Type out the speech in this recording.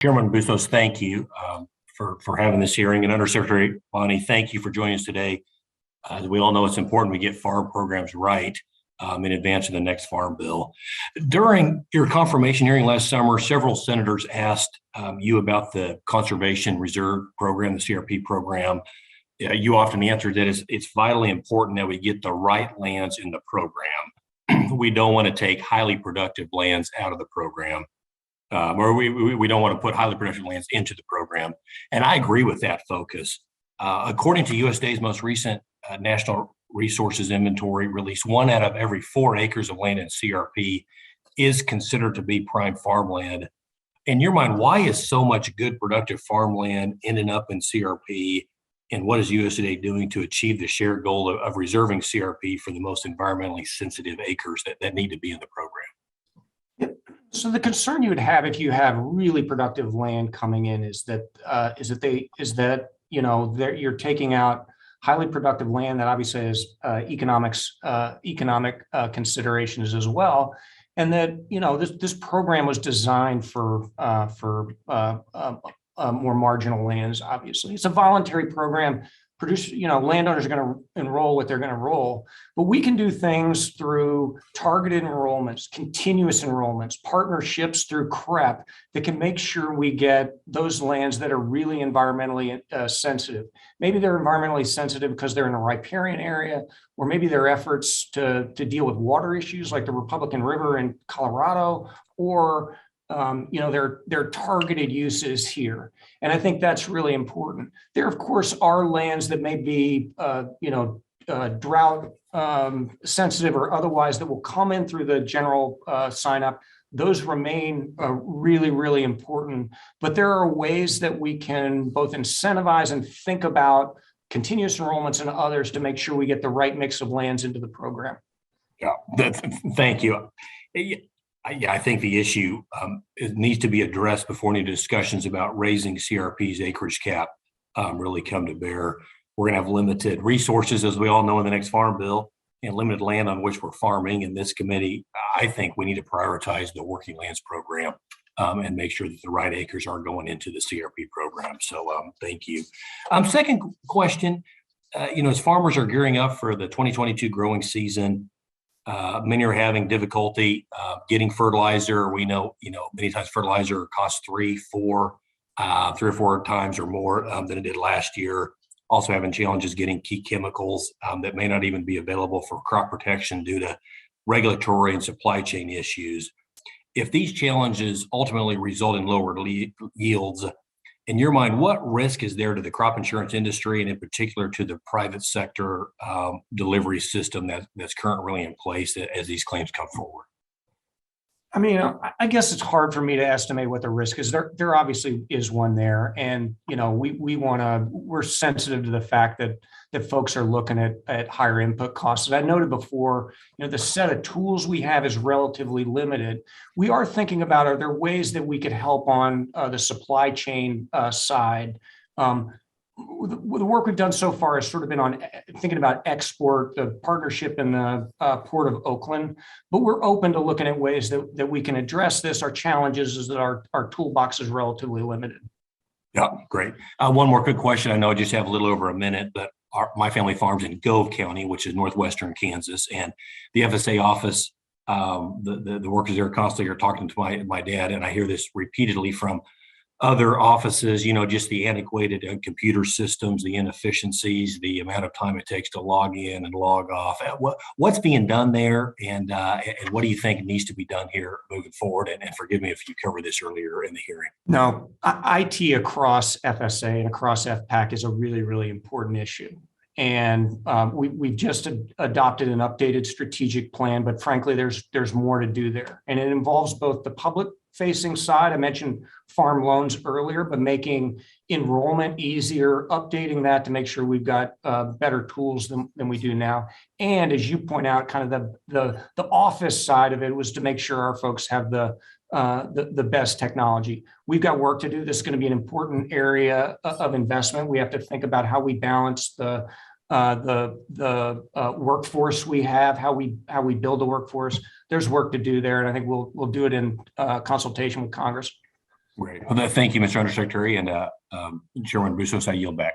Chairman Bustos, thank you for having this hearing. And Undersecretary Bonnie, thank you for joining us today. As we all know, it's important we get farm programs right in advance of the next farm bill. During your confirmation hearing last summer, several senators asked you about the Conservation Reserve Program, the CRP program. You often answered that it's vitally important that we get the right lands in the program. We don't want to take highly productive lands out of the program. Or we don't want to put highly productive lands into the program. And I agree with that focus. According to USDA's most recent National Resources Inventory release, 1 out of every 4 acres of land in CRP is considered to be prime farmland. In your mind, why is so much good productive farmland ending up in CRP? And what is USDA doing to achieve the shared goal of reserving CRP for the most environmentally sensitive acres that need to be in the program? So the concern you would have if you have really productive land coming in is that you're taking out highly productive land that obviously has economic considerations as well, and that this program was designed for more marginal lands. Obviously, it's a voluntary program. Landowners are going to enroll what they're going to enroll, but we can do things through targeted enrollments, continuous enrollments, partnerships through CREP that can make sure we get those lands that are really environmentally sensitive. Maybe they're environmentally sensitive because they're in a riparian area, or maybe their efforts to deal with water issues like the Republican River in Colorado, or their targeted uses here. And I think that's really important. There, of course, are lands that may be, drought sensitive or otherwise that will come in through the general sign up. Those remain really, really important. But there are ways that we can both incentivize and think about continuous enrollments and others to make sure we get the right mix of lands into the program. Yeah, thank you. I think the issue it needs to be addressed before any discussions about raising CRP's acreage cap really come to bear. We're going to have limited resources, as we all know, in the next farm bill, and limited land on which we're farming. In this committee, I think we need to prioritize the working lands program and make sure that the right acres are going into the CRP program. So thank you. Second question, as farmers are gearing up for the 2022 growing season, many are having difficulty getting fertilizer. We know, many times fertilizer costs 3 or 4 times or more than it did last year. Also having challenges getting key chemicals that may not even be available for crop protection due to regulatory and supply chain issues. If these challenges ultimately result in lower yields, in your mind, what risk is there to the crop insurance industry, and in particular to the private sector delivery system that's currently in place as these claims come forward? I mean, I guess it's hard for me to estimate what the risk is. There obviously is one there, and we're sensitive to the fact that folks are looking at higher input costs. As I noted before, the set of tools we have is relatively limited. We are thinking about, are there ways that we could help on the supply chain side? The work we've done so far has sort of been on thinking about export, the partnership in the Port of Oakland, but we're open to looking at ways that we can address this. Our challenges is that our toolbox is relatively limited. Yeah, great. One more quick question. I know I just have a little over a minute, but my family farms in Gove County, which is northwestern Kansas, and the FSA office, the workers there constantly are talking to my dad, and I hear this repeatedly from other offices, just the antiquated computer systems, the inefficiencies, the amount of time it takes to log in and log off. What's being done there, and what do you think needs to be done here moving forward? And forgive me if you covered this earlier in the hearing. No, IT across FSA and across FPAC is a really, really important issue. And we've just adopted an updated strategic plan, but frankly, there's more to do there. And it involves both the public-facing side. I mentioned farm loans earlier, but making enrollment easier, updating that to make sure we've got better tools than we do now. And as you point out, kind of the office side of it was to make sure our folks have the best technology. We've got work to do. This is going to be an important area of investment. We have to think about how we balance the workforce we have, how we build the workforce. There's work to do there, and I think we'll do it in consultation with Congress. Great. Well, thank you, Mr. Undersecretary, and Chairman Bustos, I yield back.